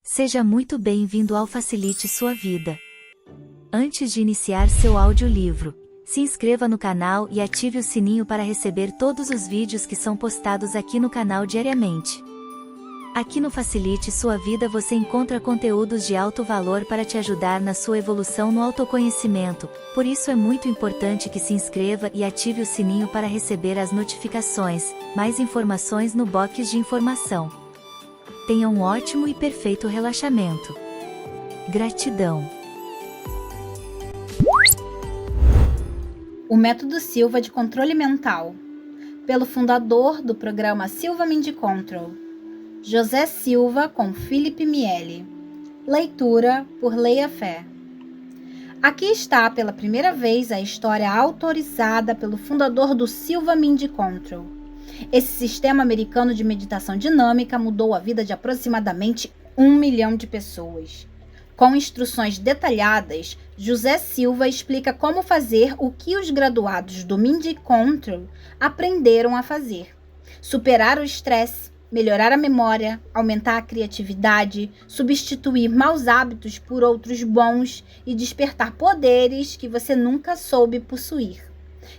Seja muito bem-vindo ao Facilite Sua Vida. Antes de iniciar seu audiolivro, se inscreva no canal e ative o sininho para receber todos os vídeos que são postados aqui no canal diariamente. Aqui no Facilite Sua Vida você encontra conteúdos de alto valor para te ajudar na sua evolução no autoconhecimento, por isso é muito importante que se inscreva e ative o sininho para receber as notificações. Mais informações no box de informação. Tenha um ótimo e perfeito relaxamento. Gratidão. O Método Silva de Controle Mental, pelo fundador do programa Silva Mind Control, José Silva com Felipe Miele. Leitura por Leia Fé. Aqui está pela primeira vez a história autorizada pelo fundador do Silva Mind Control. Esse sistema americano de meditação dinâmica mudou a vida de aproximadamente 1 milhão de pessoas. Com instruções detalhadas, José Silva explica como fazer o que os graduados do Mind Control aprenderam a fazer: superar o estresse, melhorar a memória, aumentar a criatividade, substituir maus hábitos por outros bons e despertar poderes que você nunca soube possuir,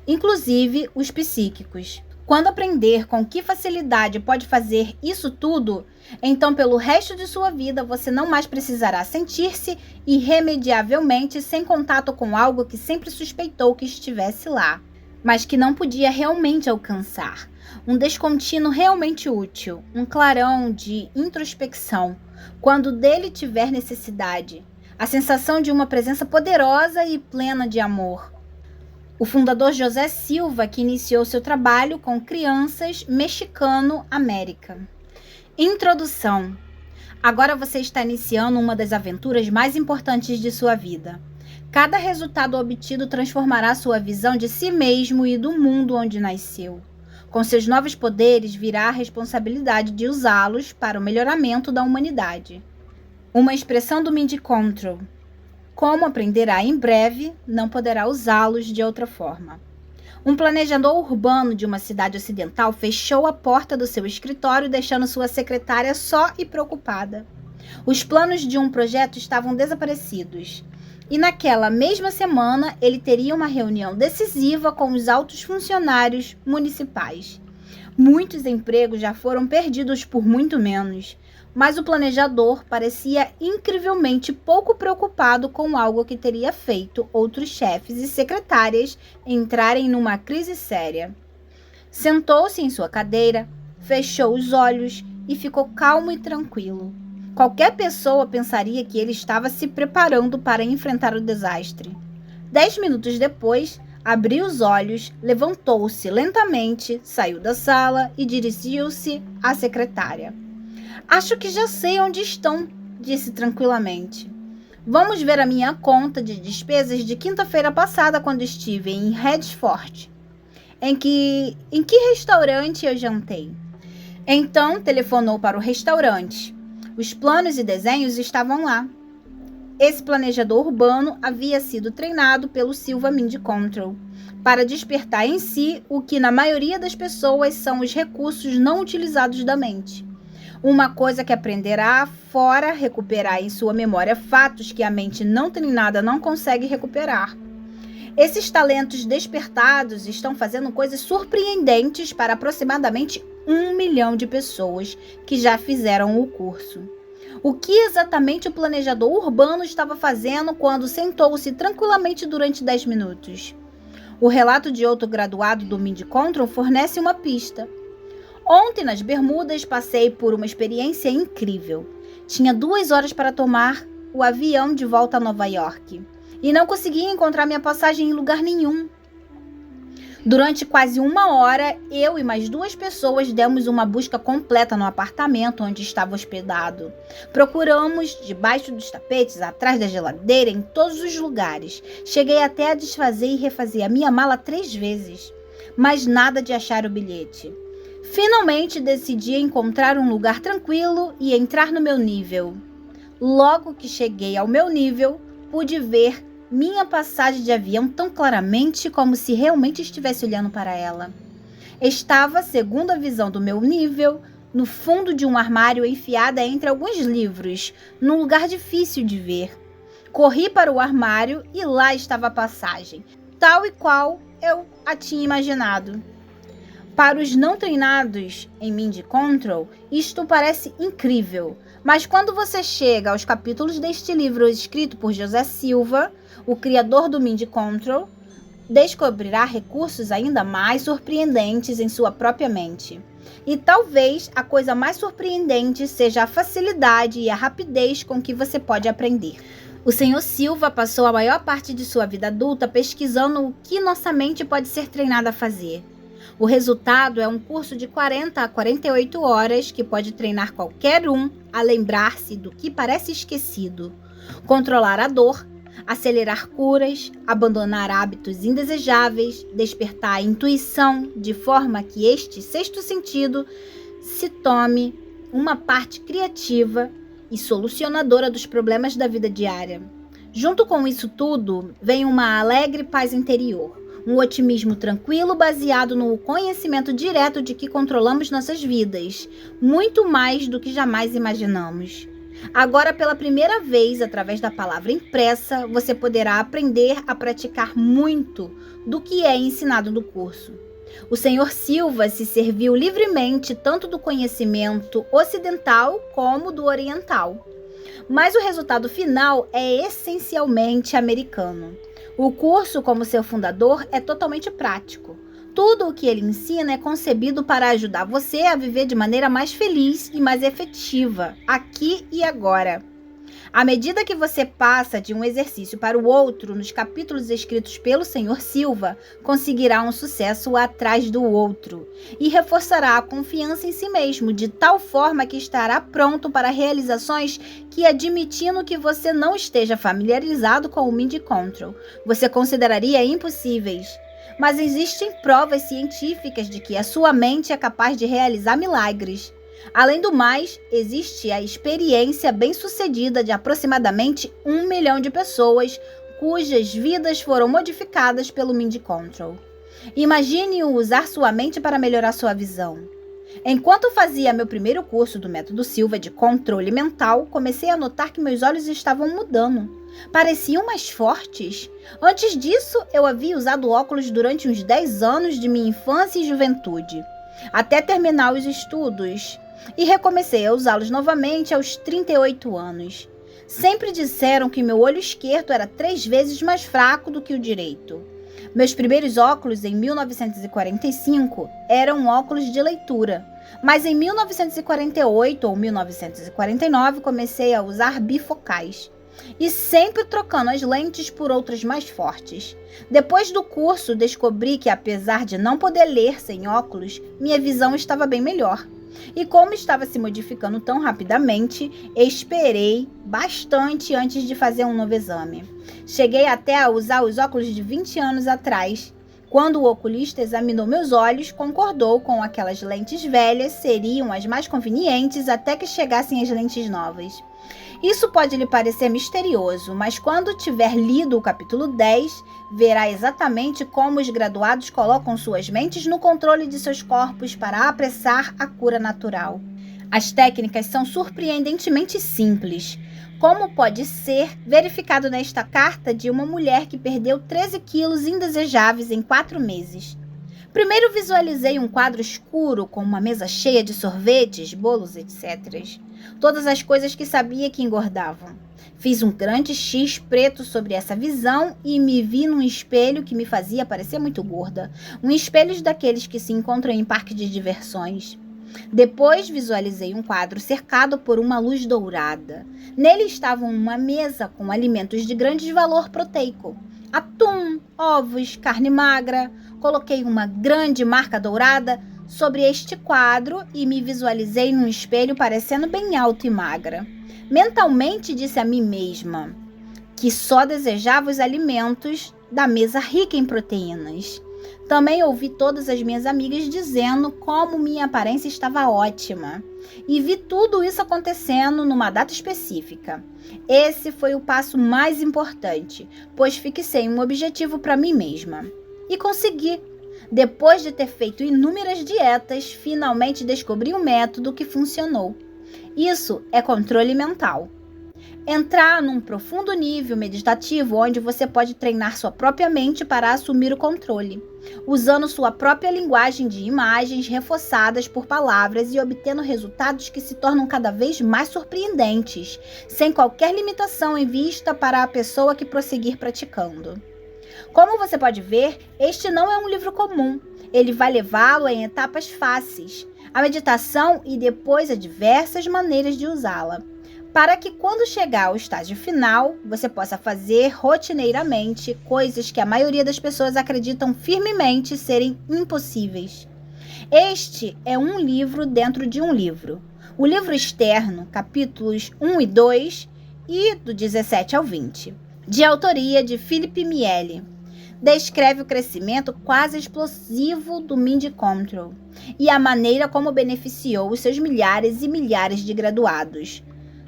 inclusive os psíquicos. Quando aprender com que facilidade pode fazer isso tudo, então pelo resto de sua vida você não mais precisará sentir-se irremediavelmente sem contato com algo que sempre suspeitou que estivesse lá, mas que não podia realmente alcançar. Um descontínuo realmente útil, um clarão de introspecção, quando dele tiver necessidade, a sensação de uma presença poderosa e plena de amor. O fundador José Silva, que iniciou seu trabalho com crianças mexicano-américa. Introdução. Agora você está iniciando uma das aventuras mais importantes de sua vida. Cada resultado obtido transformará sua visão de si mesmo e do mundo onde nasceu. Com seus novos poderes virá a responsabilidade de usá-los para o melhoramento da humanidade. Uma expressão do Mind Control. Como aprenderá em breve, não poderá usá-los de outra forma. Um planejador urbano de uma cidade ocidental fechou a porta do seu escritório, deixando sua secretária só e preocupada. Os planos de um projeto estavam desaparecidos. E naquela mesma semana, ele teria uma reunião decisiva com os altos funcionários municipais. Muitos empregos já foram perdidos por muito menos. Mas o planejador parecia incrivelmente pouco preocupado com algo que teria feito outros chefes e secretárias entrarem numa crise séria. Sentou-se em sua cadeira, fechou os olhos e ficou calmo e tranquilo. Qualquer pessoa pensaria que ele estava se preparando para enfrentar o desastre. 10 minutos depois, abriu os olhos, levantou-se lentamente, saiu da sala e dirigiu-se à secretária. Acho que já sei onde estão, disse tranquilamente. Vamos ver a minha conta de despesas de quinta-feira passada quando estive em Redford. Em que restaurante eu jantei? Então telefonou para o restaurante. Os planos e desenhos estavam lá. Esse planejador urbano havia sido treinado pelo Silva Mind Control para despertar em si o que na maioria das pessoas são os recursos não utilizados da mente. Uma coisa que aprenderá fora recuperar em sua memória fatos que a mente não treinada não consegue recuperar. Esses talentos despertados estão fazendo coisas surpreendentes para aproximadamente 1 milhão de pessoas que já fizeram o curso. O que exatamente o planejador urbano estava fazendo quando sentou-se tranquilamente durante 10 minutos? O relato de outro graduado do Mind Control fornece uma pista. Ontem, nas Bermudas, passei por uma experiência incrível. Tinha 2 horas para tomar o avião de volta a Nova York e não conseguia encontrar minha passagem em lugar nenhum. Durante quase 1 hora, eu e mais 2 pessoas demos uma busca completa no apartamento onde estava hospedado. Procuramos debaixo dos tapetes, atrás da geladeira, em todos os lugares. Cheguei até a desfazer e refazer a minha mala 3 vezes, mas nada de achar o bilhete. Finalmente decidi encontrar um lugar tranquilo e entrar no meu nível. Logo que cheguei ao meu nível, pude ver minha passagem de avião tão claramente como se realmente estivesse olhando para ela. Estava, segundo a visão do meu nível, no fundo de um armário enfiada entre alguns livros, num lugar difícil de ver. Corri para o armário e lá estava a passagem, tal e qual eu a tinha imaginado. Para os não treinados em Mind Control, isto parece incrível, mas quando você chega aos capítulos deste livro escrito por José Silva, o criador do Mind Control, descobrirá recursos ainda mais surpreendentes em sua própria mente. E talvez a coisa mais surpreendente seja a facilidade e a rapidez com que você pode aprender. O Sr. Silva passou a maior parte de sua vida adulta pesquisando o que nossa mente pode ser treinada a fazer. O resultado é um curso de 40 a 48 horas que pode treinar qualquer um a lembrar-se do que parece esquecido, controlar a dor, acelerar curas, abandonar hábitos indesejáveis, despertar a intuição de forma que este sexto sentido se tome uma parte criativa e solucionadora dos problemas da vida diária. Junto com isso tudo, vem uma alegre paz interior, um otimismo tranquilo baseado no conhecimento direto de que controlamos nossas vidas, muito mais do que jamais imaginamos. Agora, pela primeira vez, através da palavra impressa, você poderá aprender a praticar muito do que é ensinado no curso. O Sr. Silva se serviu livremente tanto do conhecimento ocidental como do oriental. Mas o resultado final é essencialmente americano. O curso, como seu fundador, é totalmente prático. Tudo o que ele ensina é concebido para ajudar você a viver de maneira mais feliz e mais efetiva, aqui e agora. À medida que você passa de um exercício para o outro nos capítulos escritos pelo Sr. Silva, conseguirá um sucesso atrás do outro e reforçará a confiança em si mesmo de tal forma que estará pronto para realizações que, admitindo que você não esteja familiarizado com o Mind Control, você consideraria impossíveis. Mas existem provas científicas de que a sua mente é capaz de realizar milagres. Além do mais, existe a experiência bem-sucedida de aproximadamente 1 milhão de pessoas cujas vidas foram modificadas pelo Mind Control. Imagine usar sua mente para melhorar sua visão. Enquanto fazia meu primeiro curso do Método Silva de controle mental, comecei a notar que meus olhos estavam mudando. Pareciam mais fortes. Antes disso, eu havia usado óculos durante uns 10 anos de minha infância e juventude, até terminar os estudos, e recomecei a usá-los novamente aos 38 anos. Sempre disseram que meu olho esquerdo era 3 vezes mais fraco do que o direito. Meus primeiros óculos, em 1945, eram óculos de leitura, mas em 1948 ou 1949 comecei a usar bifocais, e sempre trocando as lentes por outras mais fortes. Depois do curso, descobri que, apesar de não poder ler sem óculos, minha visão estava bem melhor. E como estava se modificando tão rapidamente, esperei bastante antes de fazer um novo exame. Cheguei até a usar os óculos de 20 anos atrás. Quando o oculista examinou meus olhos, concordou com aquelas lentes velhas seriam as mais convenientes até que chegassem as lentes novas. Isso pode lhe parecer misterioso, mas quando tiver lido o capítulo 10, verá exatamente como os graduados colocam suas mentes no controle de seus corpos para apressar a cura natural. As técnicas são surpreendentemente simples, como pode ser verificado nesta carta de uma mulher que perdeu 13 quilos indesejáveis em 4 meses. Primeiro visualizei um quadro escuro com uma mesa cheia de sorvetes, bolos, etc. Todas as coisas que sabia que engordavam. Fiz um grande X preto sobre essa visão e me vi num espelho que me fazia parecer muito gorda. Um espelho daqueles que se encontram em parque de diversões. Depois visualizei um quadro cercado por uma luz dourada. Nele estava uma mesa com alimentos de grande valor proteico. Atum, ovos, carne magra. Coloquei uma grande marca dourada sobre este quadro e me visualizei num espelho parecendo bem alto e magra. Mentalmente disse a mim mesma que só desejava os alimentos da mesa rica em proteínas. Também ouvi todas as minhas amigas dizendo como minha aparência estava ótima. E vi tudo isso acontecendo numa data específica. Esse foi o passo mais importante, pois fixei um objetivo para mim mesma. E consegui. Depois de ter feito inúmeras dietas, finalmente descobri um método que funcionou. Isso é controle mental. Entrar num profundo nível meditativo onde você pode treinar sua própria mente para assumir o controle, usando sua própria linguagem de imagens reforçadas por palavras e obtendo resultados que se tornam cada vez mais surpreendentes, sem qualquer limitação em vista para a pessoa que prosseguir praticando. Como você pode ver, este não é um livro comum. Ele vai levá-lo em etapas fáceis, a meditação e depois a diversas maneiras de usá-la, para que quando chegar ao estágio final, você possa fazer rotineiramente coisas que a maioria das pessoas acreditam firmemente serem impossíveis. Este é um livro dentro de um livro. O livro externo, capítulos 1 e 2 e do 17 ao 20, de autoria de Philip Miele, descreve o crescimento quase explosivo do Mind Control e a maneira como beneficiou os seus milhares e milhares de graduados.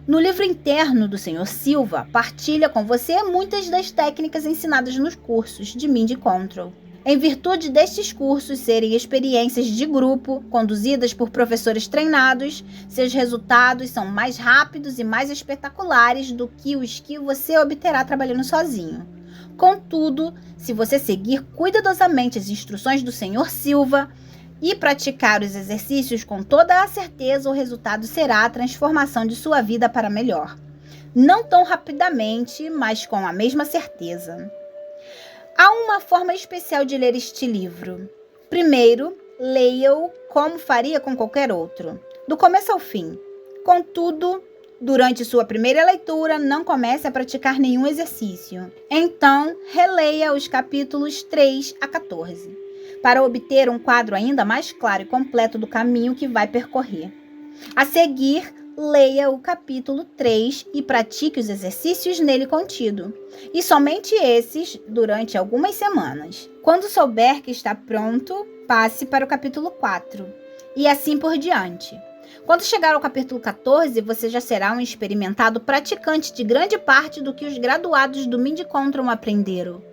No livro interno do Sr. Silva, partilha com você muitas das técnicas ensinadas nos cursos de Mind Control. Em virtude destes cursos serem experiências de grupo, conduzidas por professores treinados, seus resultados são mais rápidos e mais espetaculares do que os que você obterá trabalhando sozinho. Contudo, se você seguir cuidadosamente as instruções do Sr. Silva e praticar os exercícios com toda a certeza, o resultado será a transformação de sua vida para melhor. Não tão rapidamente, mas com a mesma certeza. Há uma forma especial de ler este livro. Primeiro, leia-o como faria com qualquer outro, do começo ao fim. Contudo, durante sua primeira leitura, não comece a praticar nenhum exercício. Então, releia os capítulos 3 a 14. Para obter um quadro ainda mais claro e completo do caminho que vai percorrer. A seguir, leia o capítulo 3 e pratique os exercícios nele contido, e somente esses durante algumas semanas. Quando souber que está pronto, passe para o capítulo 4, e assim por diante. Quando chegar ao capítulo 14, você já será um experimentado praticante de grande parte do que os graduados do Mind Control aprenderam.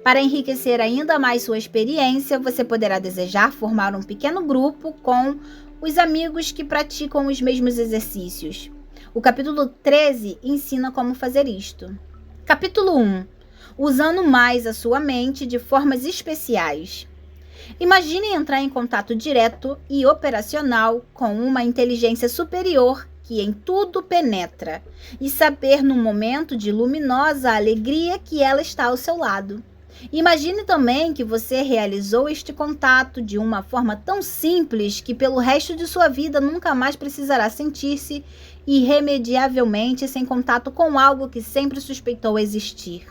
Para enriquecer ainda mais sua experiência, você poderá desejar formar um pequeno grupo com os amigos que praticam os mesmos exercícios. O capítulo 13 ensina como fazer isto. Capítulo 1. Usando mais a sua mente de formas especiais. Imagine entrar em contato direto e operacional com uma inteligência superior que em tudo penetra e saber no momento de luminosa alegria que ela está ao seu lado. Imagine também que você realizou este contato de uma forma tão simples que pelo resto de sua vida nunca mais precisará sentir-se irremediavelmente sem contato com algo que sempre suspeitou existir,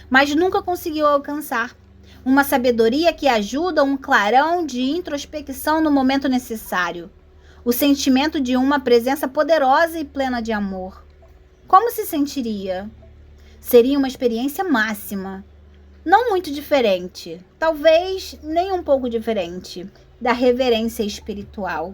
mas nunca conseguiu alcançar. Uma sabedoria que ajuda um clarão de introspecção no momento necessário. O sentimento de uma presença poderosa e plena de amor. Como se sentiria? Seria uma experiência máxima. Não muito diferente, talvez nem um pouco diferente, da reverência espiritual.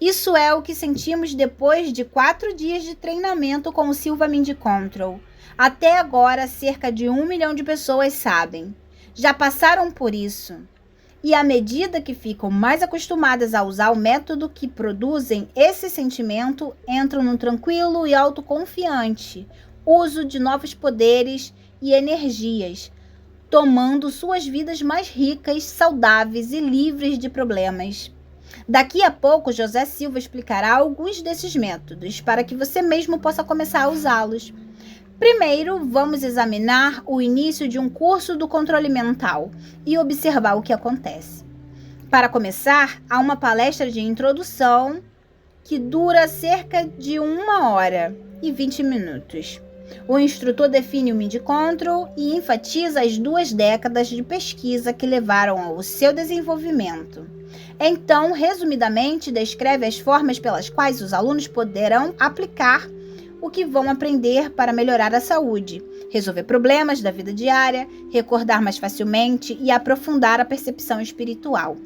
Isso é o que sentimos depois de 4 dias de treinamento com o Silva Mind Control. Até agora, cerca de 1 milhão de pessoas sabem. Já passaram por isso. E à medida que ficam mais acostumadas a usar o método que produzem esse sentimento, entram no tranquilo e autoconfiante uso de novos poderes e energias, tomando suas vidas mais ricas, saudáveis e livres de problemas. Daqui a pouco, José Silva explicará alguns desses métodos para que você mesmo possa começar a usá-los. Primeiro, vamos examinar o início de um curso do controle mental e observar o que acontece. Para começar, há uma palestra de introdução que dura cerca de 1h20 minutos. O instrutor define o Mind Control e enfatiza as 2 décadas de pesquisa que levaram ao seu desenvolvimento. Então, resumidamente, descreve as formas pelas quais os alunos poderão aplicar o que vão aprender para melhorar a saúde, resolver problemas da vida diária, recordar mais facilmente e aprofundar a percepção espiritual.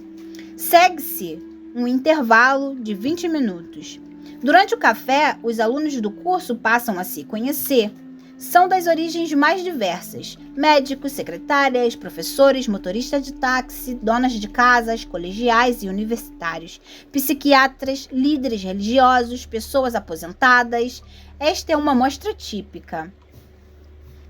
Segue-se um intervalo de 20 minutos. Durante o café, os alunos do curso passam a se conhecer, são das origens mais diversas: médicos, secretárias, professores, motoristas de táxi, donas de casas, colegiais e universitários, psiquiatras, líderes religiosos, pessoas aposentadas. Esta é uma amostra típica.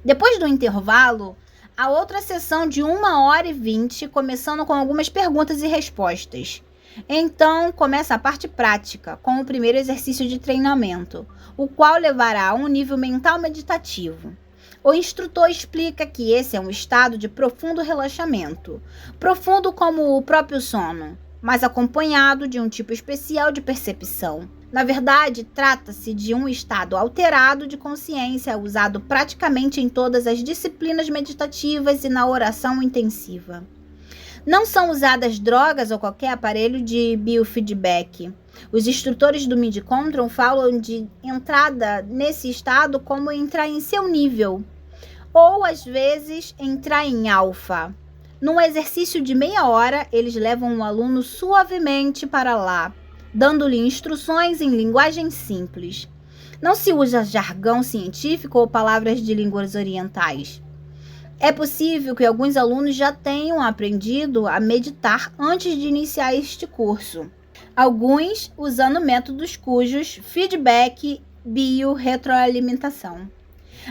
Depois do intervalo, há outra sessão de 1h20, começando com algumas perguntas e respostas. Então, começa a parte prática, com o primeiro exercício de treinamento, o qual levará a um nível mental meditativo. O instrutor explica que esse é um estado de profundo relaxamento, profundo como o próprio sono, mas acompanhado de um tipo especial de percepção. Na verdade, trata-se de um estado alterado de consciência usado praticamente em todas as disciplinas meditativas e na oração intensiva. Não são usadas drogas ou qualquer aparelho de biofeedback. Os instrutores do Mind-Control falam de entrada nesse estado como entrar em seu nível, ou às vezes entrar em alfa. Num exercício de meia hora, eles levam o aluno suavemente para lá, dando-lhe instruções em linguagem simples. Não se usa jargão científico ou palavras de línguas orientais. É possível que alguns alunos já tenham aprendido a meditar antes de iniciar este curso. Alguns usando métodos cujos feedback bio-retroalimentação.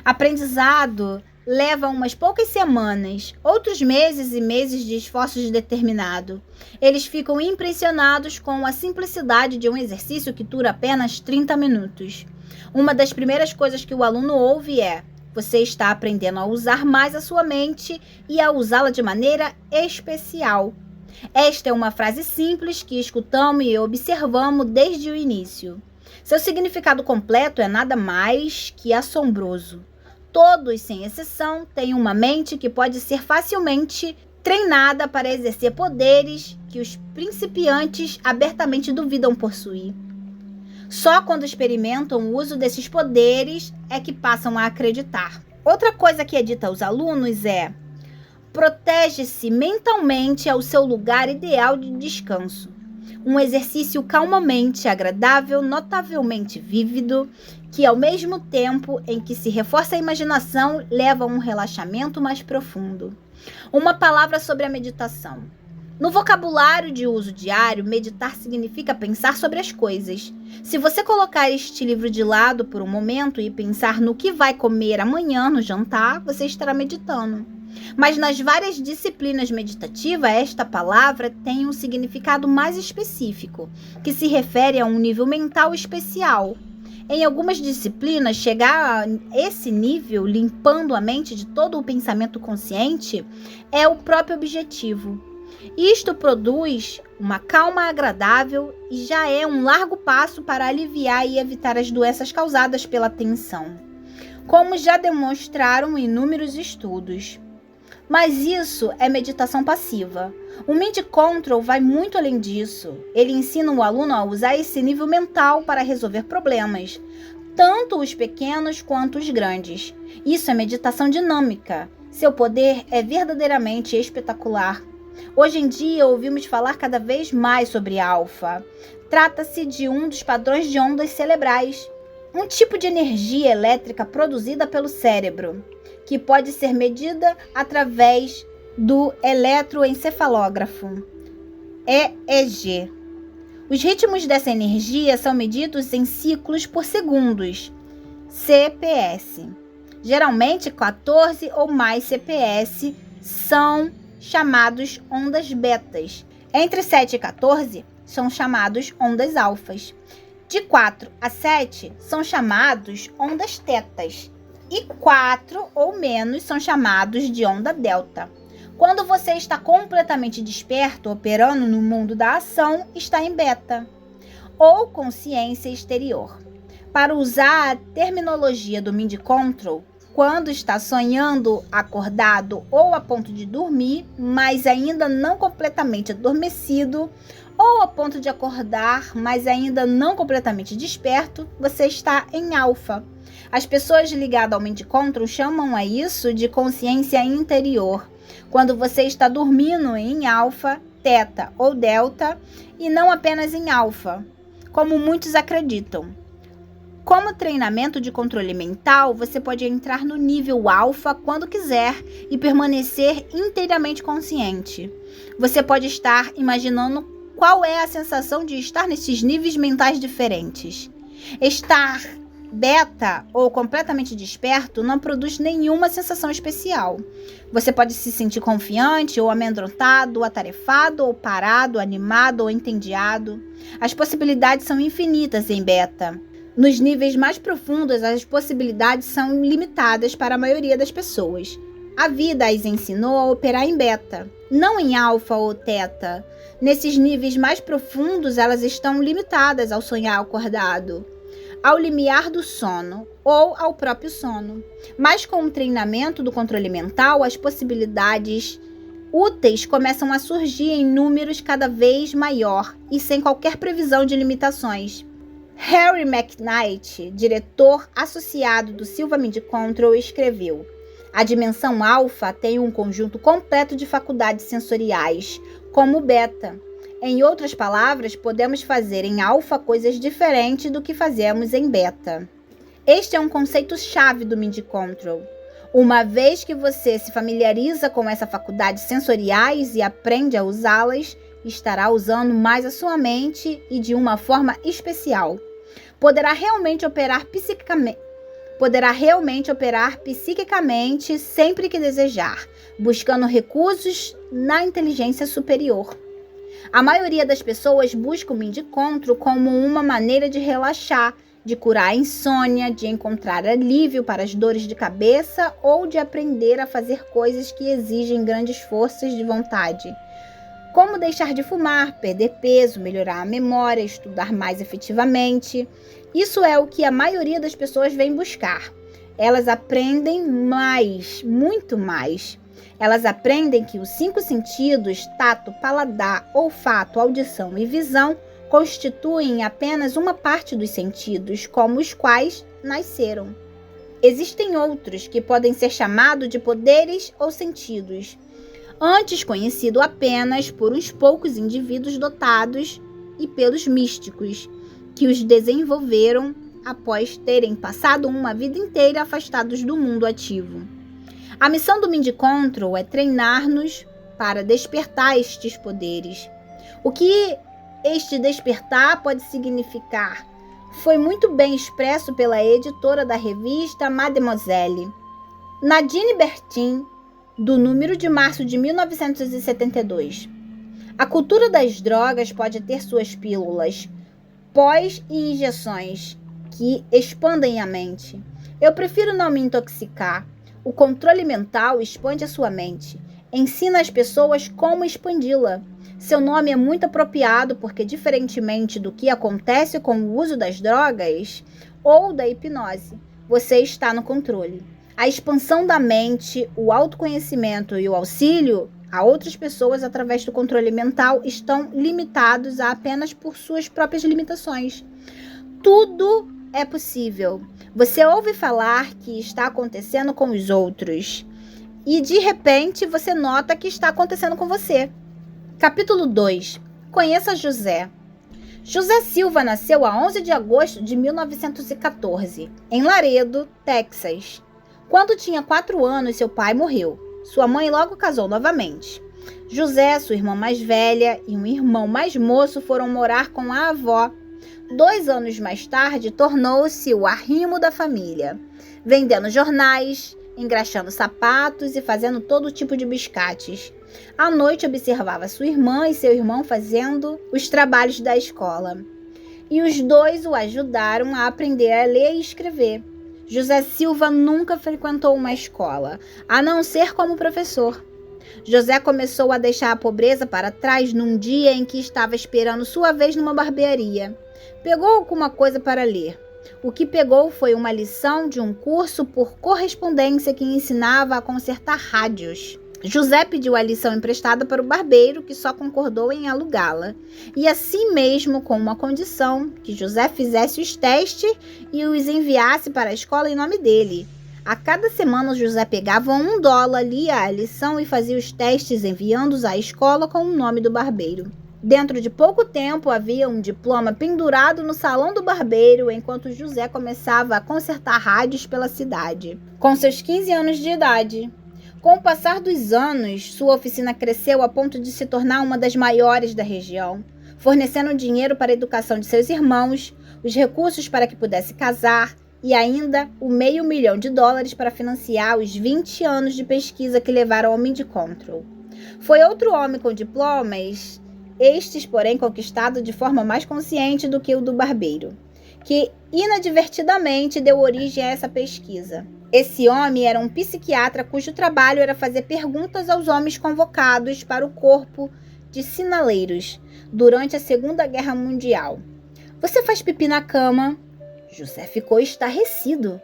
Aprendizado leva umas poucas semanas, outros meses e meses de esforços determinado. Eles ficam impressionados com a simplicidade de um exercício que dura apenas 30 minutos. Uma das primeiras coisas que o aluno ouve é: você está aprendendo a usar mais a sua mente e a usá-la de maneira especial. Esta é uma frase simples que escutamos e observamos desde o início. Seu significado completo é nada mais que assombroso. Todos, sem exceção, têm uma mente que pode ser facilmente treinada para exercer poderes que os principiantes abertamente duvidam possuir. Só quando experimentam o uso desses poderes é que passam a acreditar. Outra coisa que é dita aos alunos é: protege-se mentalmente ao seu lugar ideal de descanso. Um exercício calmamente agradável, notavelmente vívido, que ao mesmo tempo em que se reforça a imaginação, leva a um relaxamento mais profundo. Uma palavra sobre a meditação. No vocabulário de uso diário, meditar significa pensar sobre as coisas. Se você colocar este livro de lado por um momento e pensar no que vai comer amanhã no jantar, você estará meditando. Mas nas várias disciplinas meditativas, esta palavra tem um significado mais específico, que se refere a um nível mental especial. Em algumas disciplinas, chegar a esse nível, limpando a mente de todo o pensamento consciente, é o próprio objetivo. Isto produz uma calma agradável e já é um largo passo para aliviar e evitar as doenças causadas pela tensão, como já demonstraram inúmeros estudos. Mas isso é meditação passiva. O Mind-Control vai muito além disso. Ele ensina o aluno a usar esse nível mental para resolver problemas, tanto os pequenos quanto os grandes. Isso é meditação dinâmica. Seu poder é verdadeiramente espetacular. Hoje em dia, ouvimos falar cada vez mais sobre alfa. Trata-se de um dos padrões de ondas cerebrais, um tipo de energia elétrica produzida pelo cérebro, que pode ser medida através do eletroencefalógrafo, EEG. Os ritmos dessa energia são medidos em ciclos por segundos, CPS. Geralmente, 14 ou mais CPS são chamados ondas betas. Entre 7 e 14 são chamados ondas alfas. De 4 a 7 são chamados ondas tetas. E 4 ou menos são chamados de onda delta. Quando você está completamente desperto, operando no mundo da ação, está em beta, ou consciência exterior. Para usar a terminologia do Mind-Control, quando está sonhando acordado ou a ponto de dormir, mas ainda não completamente adormecido, ou a ponto de acordar, mas ainda não completamente desperto, você está em alfa. As pessoas ligadas ao Mind-Control chamam a isso de consciência interior, quando você está dormindo em alfa, teta ou delta, e não apenas em alfa, como muitos acreditam. Como treinamento de controle mental, você pode entrar no nível alfa quando quiser e permanecer inteiramente consciente. Você pode estar imaginando qual é a sensação de estar nesses níveis mentais diferentes. Estar beta ou completamente desperto não produz nenhuma sensação especial. Você pode se sentir confiante ou amedrontado, atarefado ou parado, animado ou entediado. As possibilidades são infinitas em beta. Nos níveis mais profundos, as possibilidades são limitadas para a maioria das pessoas. A vida as ensinou a operar em beta, não em alfa ou teta. Nesses níveis mais profundos, elas estão limitadas ao sonhar acordado, ao limiar do sono ou ao próprio sono. Mas com o treinamento do controle mental, as possibilidades úteis começam a surgir em números cada vez maior e sem qualquer previsão de limitações. Harry McKnight, diretor associado do Silva Mind Control, escreveu: a dimensão alfa tem um conjunto completo de faculdades sensoriais, como o beta. Em outras palavras, podemos fazer em alfa coisas diferentes do que fazemos em beta. Este é um conceito-chave do Mind Control. Uma vez que você se familiariza com essas faculdades sensoriais e aprende a usá-las, estará usando mais a sua mente e de uma forma especial. Poderá realmente operar psiquicamente sempre que desejar, buscando recursos na inteligência superior. A maioria das pessoas busca o Mind Control como uma maneira de relaxar, de curar a insônia, de encontrar alívio para as dores de cabeça ou de aprender a fazer coisas que exigem grandes forças de vontade, como deixar de fumar, perder peso, melhorar a memória, estudar mais efetivamente. Isso é o que a maioria das pessoas vem buscar. Elas aprendem mais, muito mais. Elas aprendem que os 5 sentidos, tato, paladar, olfato, audição e visão, constituem apenas uma parte dos sentidos, como os quais nasceram. Existem outros que podem ser chamados de poderes ou sentidos, antes conhecido apenas por uns poucos indivíduos dotados e pelos místicos, que os desenvolveram após terem passado uma vida inteira afastados do mundo ativo. A missão do Mind Control é treinar-nos para despertar estes poderes. O que este despertar pode significar foi muito bem expresso pela editora da revista Mademoiselle, Nadine Bertin, do número de março de 1972. A cultura das drogas pode ter suas pílulas, pós e injeções que expandem a mente. Eu prefiro não me intoxicar. O controle mental expande a sua mente. Ensina as pessoas como expandi-la. Seu nome é muito apropriado porque, diferentemente do que acontece com o uso das drogas ou da hipnose, você está no controle. A expansão da mente, o autoconhecimento e o auxílio a outras pessoas através do controle mental estão limitados apenas por suas próprias limitações. Tudo é possível. Você ouve falar que está acontecendo com os outros e, de repente, você nota que está acontecendo com você. Capítulo 2. Conheça José. José Silva nasceu a 11 de agosto de 1914, em Laredo, Texas. Quando tinha 4 anos, seu pai morreu. Sua mãe logo casou novamente. José, sua irmã mais velha e um irmão mais moço foram morar com a avó. 2 anos mais tarde, tornou-se o arrimo da família, vendendo jornais, engraxando sapatos e fazendo todo tipo de biscates. À noite, observava sua irmã e seu irmão fazendo os trabalhos da escola. E os dois o ajudaram a aprender a ler e escrever. José Silva nunca frequentou uma escola, a não ser como professor. José começou a deixar a pobreza para trás num dia em que estava esperando sua vez numa barbearia. Pegou alguma coisa para ler. O que pegou foi uma lição de um curso por correspondência que ensinava a consertar rádios. José pediu a lição emprestada para o barbeiro, que só concordou em alugá-la. E assim mesmo, com uma condição, que José fizesse os testes e os enviasse para a escola em nome dele. A cada semana, José pegava $1, lia a lição e fazia os testes enviando-os à escola com o nome do barbeiro. Dentro de pouco tempo, havia um diploma pendurado no salão do barbeiro, enquanto José começava a consertar rádios pela cidade, com seus 15 anos de idade. Com o passar dos anos, sua oficina cresceu a ponto de se tornar uma das maiores da região, fornecendo dinheiro para a educação de seus irmãos, os recursos para que pudesse casar e ainda o $500.000 para financiar os 20 anos de pesquisa que levaram ao Mind Control. Foi outro homem com diplomas, estes, porém, conquistado de forma mais consciente do que o do barbeiro, que inadvertidamente deu origem a essa pesquisa. Esse homem era um psiquiatra cujo trabalho era fazer perguntas aos homens convocados para o corpo de sinaleiros durante a Segunda Guerra Mundial. Você faz pipi na cama? José ficou estarrecido.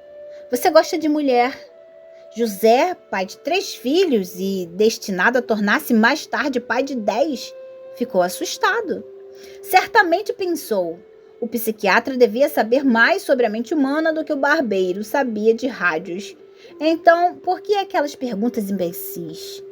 Você gosta de mulher? José, pai de 3 filhos e destinado a tornar-se mais tarde pai de 10, ficou assustado. Certamente pensou: o psiquiatra devia saber mais sobre a mente humana do que o barbeiro sabia de rádios. Então, por que aquelas perguntas imbecis?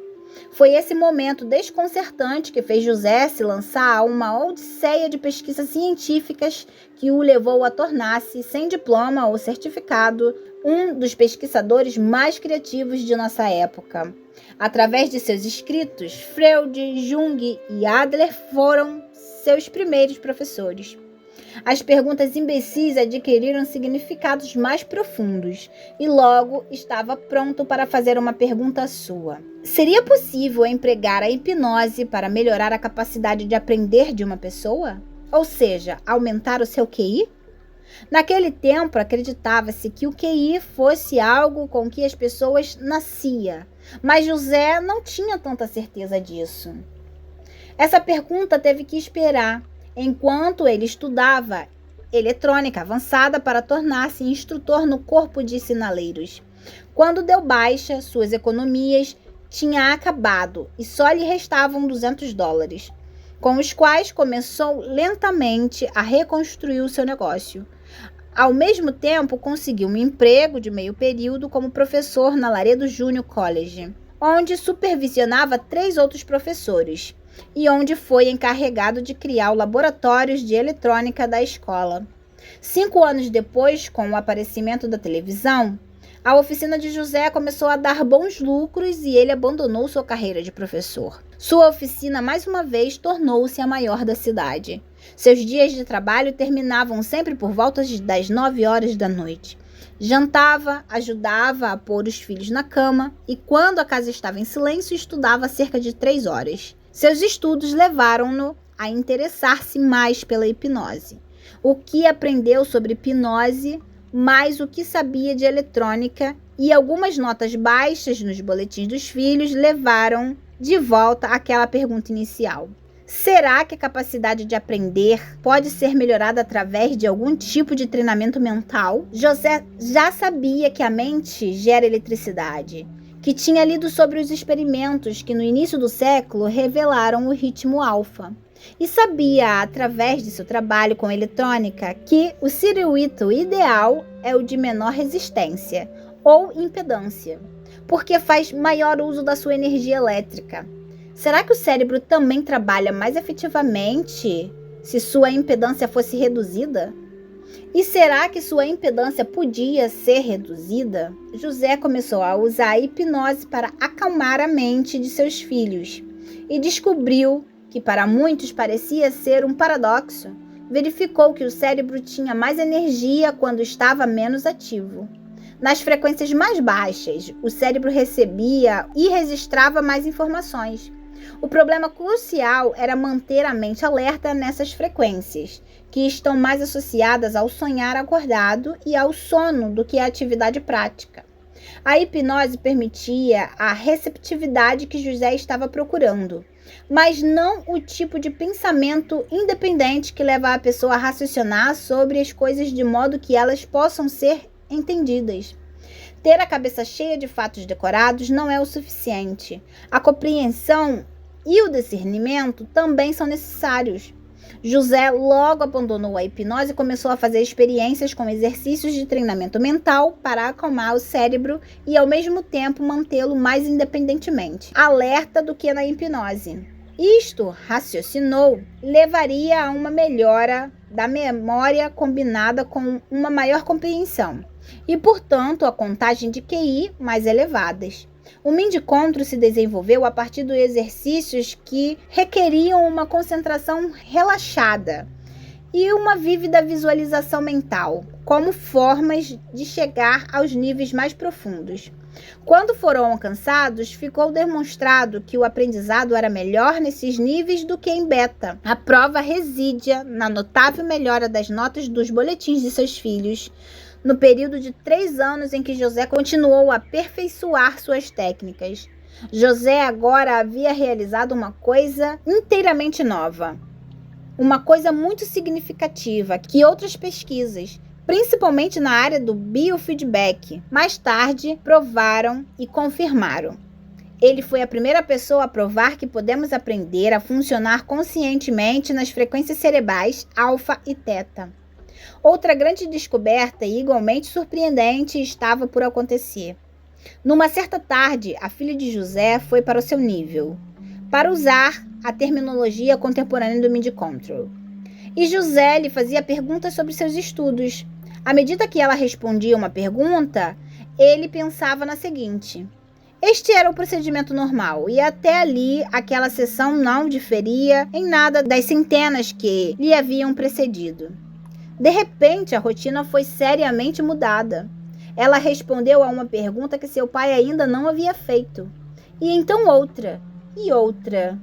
Foi esse momento desconcertante que fez José se lançar a uma odisseia de pesquisas científicas que o levou a tornar-se, sem diploma ou certificado, um dos pesquisadores mais criativos de nossa época. Através de seus escritos, Freud, Jung e Adler foram seus primeiros professores. As perguntas imbecis adquiriram significados mais profundos e logo estava pronto para fazer uma pergunta sua. Seria possível empregar a hipnose para melhorar a capacidade de aprender de uma pessoa? Ou seja, aumentar o seu QI? Naquele tempo, acreditava-se que o QI fosse algo com que as pessoas nasciam, mas José não tinha tanta certeza disso. Essa pergunta teve que esperar enquanto ele estudava eletrônica avançada para tornar-se instrutor no corpo de sinaleiros. Quando deu baixa, suas economias tinham acabado e só lhe restavam $200, com os quais começou lentamente a reconstruir o seu negócio. Ao mesmo tempo, conseguiu um emprego de meio período como professor na Laredo Junior College, onde supervisionava 3 outros professores e onde foi encarregado de criar os laboratórios de eletrônica da escola. 5 anos depois, com o aparecimento da televisão, a oficina de José começou a dar bons lucros e ele abandonou sua carreira de professor. Sua oficina, mais uma vez, tornou-se a maior da cidade. Seus dias de trabalho terminavam sempre por volta das 9 horas da noite. Jantava, ajudava a pôr os filhos na cama e, quando a casa estava em silêncio, estudava cerca de 3 horas. Seus estudos levaram-no a interessar-se mais pela hipnose. O que aprendeu sobre hipnose, mais o que sabia de eletrônica e algumas notas baixas nos boletins dos filhos levaram de volta àquela pergunta inicial. Será que a capacidade de aprender pode ser melhorada através de algum tipo de treinamento mental? José já sabia que a mente gera eletricidade, que tinha lido sobre os experimentos que no início do século revelaram o ritmo alfa. E sabia, através de seu trabalho com eletrônica, que o circuito ideal é o de menor resistência, ou impedância, porque faz maior uso da sua energia elétrica. Será que o cérebro também trabalha mais efetivamente se sua impedância fosse reduzida? E será que sua impedância podia ser reduzida? José começou a usar a hipnose para acalmar a mente de seus filhos e descobriu que para muitos parecia ser um paradoxo. Verificou que o cérebro tinha mais energia quando estava menos ativo. Nas frequências mais baixas, o cérebro recebia e registrava mais informações. O problema crucial era manter a mente alerta nessas frequências, que estão mais associadas ao sonhar acordado e ao sono do que à atividade prática. A hipnose permitia a receptividade que José estava procurando, mas não o tipo de pensamento independente que leva a pessoa a raciocinar sobre as coisas de modo que elas possam ser entendidas. Ter a cabeça cheia de fatos decorados não é o suficiente. A compreensão e o discernimento também são necessários. José logo abandonou a hipnose e começou a fazer experiências com exercícios de treinamento mental para acalmar o cérebro e, ao mesmo tempo, mantê-lo mais independentemente alerta do que na hipnose. Isto, raciocinou, levaria a uma melhora da memória combinada com uma maior compreensão e, portanto, a contagem de QI mais elevadas. O Mindcontro se desenvolveu a partir de exercícios que requeriam uma concentração relaxada e uma vívida visualização mental, como formas de chegar aos níveis mais profundos. Quando foram alcançados, ficou demonstrado que o aprendizado era melhor nesses níveis do que em beta. A prova resídia na notável melhora das notas dos boletins de seus filhos, no período de 3 anos em que José continuou a aperfeiçoar suas técnicas. José agora havia realizado uma coisa inteiramente nova. Uma coisa muito significativa que outras pesquisas, principalmente na área do biofeedback, mais tarde provaram e confirmaram. Ele foi a primeira pessoa a provar que podemos aprender a funcionar conscientemente nas frequências cerebrais alfa e teta. Outra grande descoberta e igualmente surpreendente estava por acontecer. Numa certa tarde, a filha de José foi para o seu nível, para usar a terminologia contemporânea do Mindcontrol. E José lhe fazia perguntas sobre seus estudos. À medida que ela respondia uma pergunta, ele pensava na seguinte: este era o procedimento normal, e até ali aquela sessão não diferia em nada das centenas que lhe haviam precedido. De repente, a rotina foi seriamente mudada. Ela respondeu a uma pergunta que seu pai ainda não havia feito. E então outra, e outra.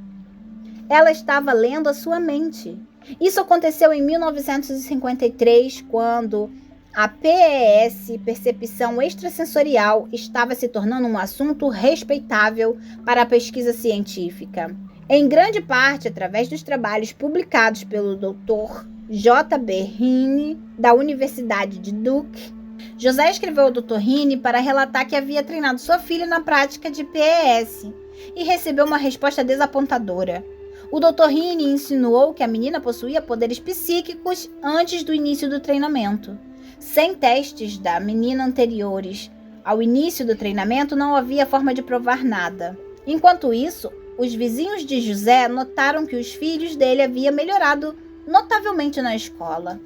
Ela estava lendo a sua mente. Isso aconteceu em 1953, quando a PES, percepção extrasensorial, estava se tornando um assunto respeitável para a pesquisa científica. Em grande parte, através dos trabalhos publicados pelo Dr. J.B. Heaney, da Universidade de Duke, José escreveu ao Dr. Heaney para relatar que havia treinado sua filha na prática de PES e recebeu uma resposta desapontadora. O Dr. Heaney insinuou que a menina possuía poderes psíquicos antes do início do treinamento. Sem testes da menina anteriores ao início do treinamento, não havia forma de provar nada. Enquanto isso, os vizinhos de José notaram que os filhos dele haviam melhorado notavelmente na escola.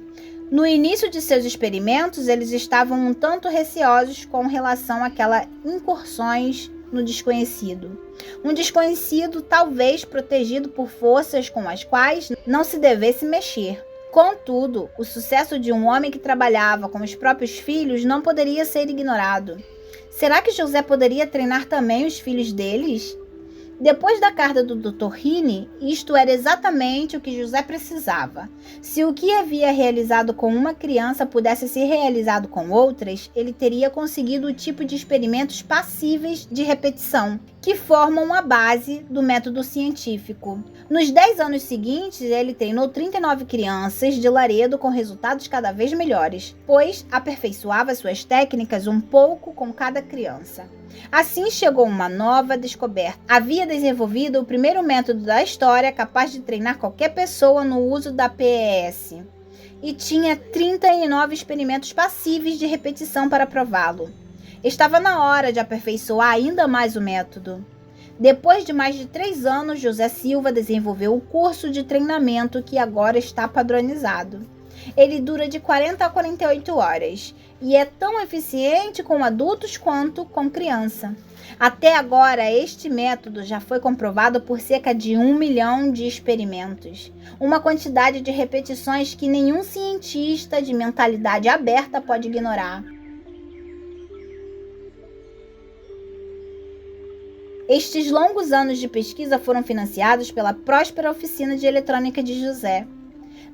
No início de seus experimentos, eles estavam um tanto receosos com relação àquelas incursões no desconhecido. Um desconhecido talvez protegido por forças com as quais não se devesse mexer. Contudo, o sucesso de um homem que trabalhava com os próprios filhos não poderia ser ignorado. Será que José poderia treinar também os filhos deles? Depois da carta do Dr. Heaney, isto era exatamente o que José precisava. Se o que havia realizado com uma criança pudesse ser realizado com outras, ele teria conseguido o tipo de experimentos passíveis de repetição, que formam a base do método científico. Nos 10 anos seguintes, ele treinou 39 crianças de Laredo com resultados cada vez melhores, pois aperfeiçoava suas técnicas um pouco com cada criança. Assim chegou uma nova descoberta. Havia desenvolvido o primeiro método da história capaz de treinar qualquer pessoa no uso da PES. E tinha 39 experimentos passíveis de repetição para prová-lo. Estava na hora de aperfeiçoar ainda mais o método. Depois de mais de 3 anos, José Silva desenvolveu o curso de treinamento que agora está padronizado. Ele dura de 40 a 48 horas e é tão eficiente com adultos quanto com criança. Até agora, este método já foi comprovado por cerca de 1 milhão de experimentos, uma quantidade de repetições que nenhum cientista de mentalidade aberta pode ignorar. Estes longos anos de pesquisa foram financiados pela próspera oficina de eletrônica de José.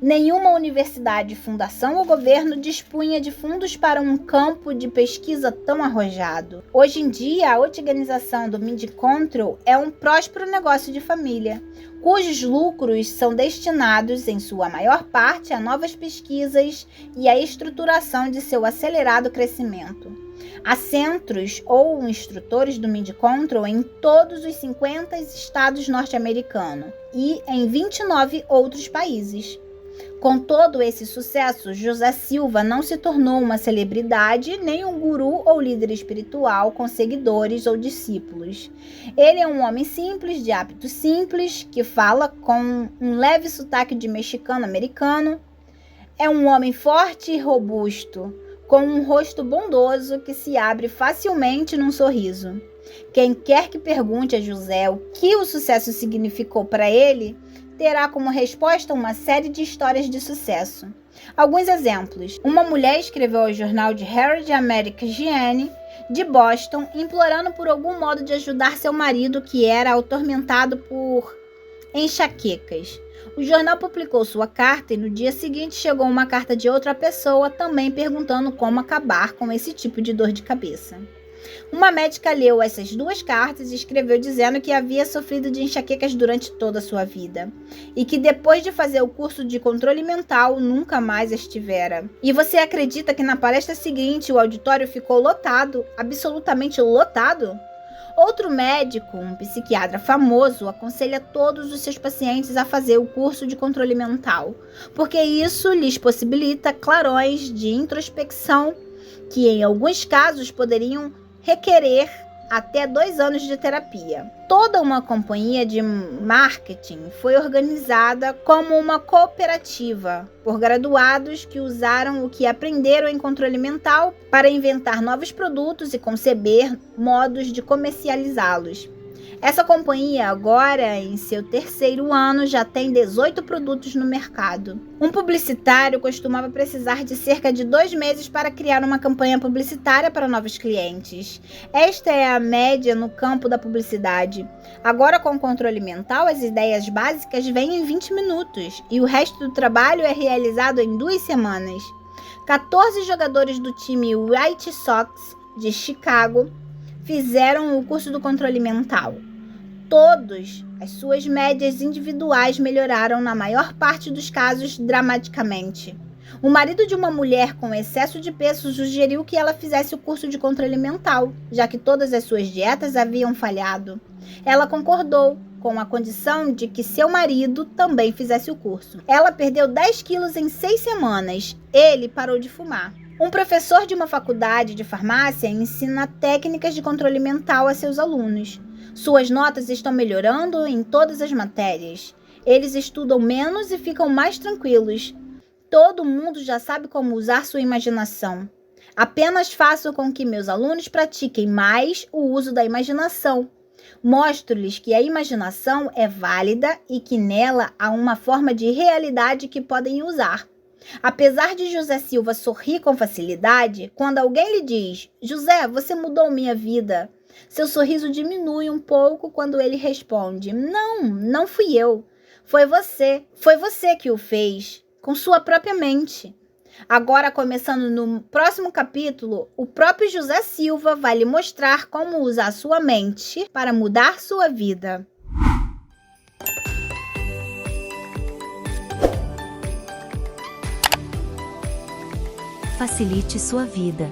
Nenhuma universidade, fundação ou governo dispunha de fundos para um campo de pesquisa tão arrojado. Hoje em dia, a organização do Mindcontrol é um próspero negócio de família, cujos lucros são destinados, em sua maior parte, a novas pesquisas e à estruturação de seu acelerado crescimento. Há centros ou instrutores do Mindcontrol em todos os 50 estados norte-americanos e em 29 outros países. Com todo esse sucesso, José Silva não se tornou uma celebridade, nem um guru ou líder espiritual com seguidores ou discípulos. Ele é um homem simples, de hábitos simples, que fala com um leve sotaque de mexicano-americano. É um homem forte e robusto, com um rosto bondoso que se abre facilmente num sorriso. Quem quer que pergunte a José o que o sucesso significou para ele, terá como resposta uma série de histórias de sucesso. Alguns exemplos. Uma mulher escreveu ao jornal de Herald American Higiene de Boston, implorando por algum modo de ajudar seu marido, que era atormentado por enxaquecas. O jornal publicou sua carta e no dia seguinte chegou uma carta de outra pessoa também perguntando como acabar com esse tipo de dor de cabeça. Uma médica leu essas duas cartas e escreveu dizendo que havia sofrido de enxaquecas durante toda a sua vida e que depois de fazer o curso de controle mental nunca mais as tivera. E você acredita que na palestra seguinte o auditório ficou lotado, absolutamente lotado? Outro médico, um psiquiatra famoso, aconselha todos os seus pacientes a fazer o curso de controle mental, porque isso lhes possibilita clarões de introspecção que em alguns casos poderiam requerer até 2 anos de terapia. Toda uma companhia de marketing foi organizada como uma cooperativa por graduados que usaram o que aprenderam em controle mental para inventar novos produtos e conceber modos de comercializá-los. Essa companhia, agora em seu 3º ano, já tem 18 produtos no mercado. Um publicitário costumava precisar de cerca de 2 meses para criar uma campanha publicitária para novos clientes. Esta é a média no campo da publicidade. Agora, com controle mental, as ideias básicas vêm em 20 minutos e o resto do trabalho é realizado em 2 semanas. 14 jogadores do time White Sox de Chicago fizeram o curso do controle mental. Todos, as suas médias individuais melhoraram na maior parte dos casos dramaticamente. O marido de uma mulher com excesso de peso sugeriu que ela fizesse o curso de controle mental, já que todas as suas dietas haviam falhado. Ela concordou, com a condição de que seu marido também fizesse o curso. Ela perdeu 10 quilos em 6 semanas. Ele parou de fumar. Um professor de uma faculdade de farmácia ensina técnicas de controle mental a seus alunos. Suas notas estão melhorando em todas as matérias. Eles estudam menos e ficam mais tranquilos. Todo mundo já sabe como usar sua imaginação. Apenas faço com que meus alunos pratiquem mais o uso da imaginação. Mostro-lhes que a imaginação é válida e que nela há uma forma de realidade que podem usar. Apesar de José Silva sorrir com facilidade, quando alguém lhe diz: "José, você mudou minha vida", seu sorriso diminui um pouco quando ele responde: Não fui eu. Foi você que o fez, com sua própria mente. Agora, começando no próximo capítulo, o próprio José Silva vai lhe mostrar como usar sua mente para mudar sua vida. Facilite sua vida.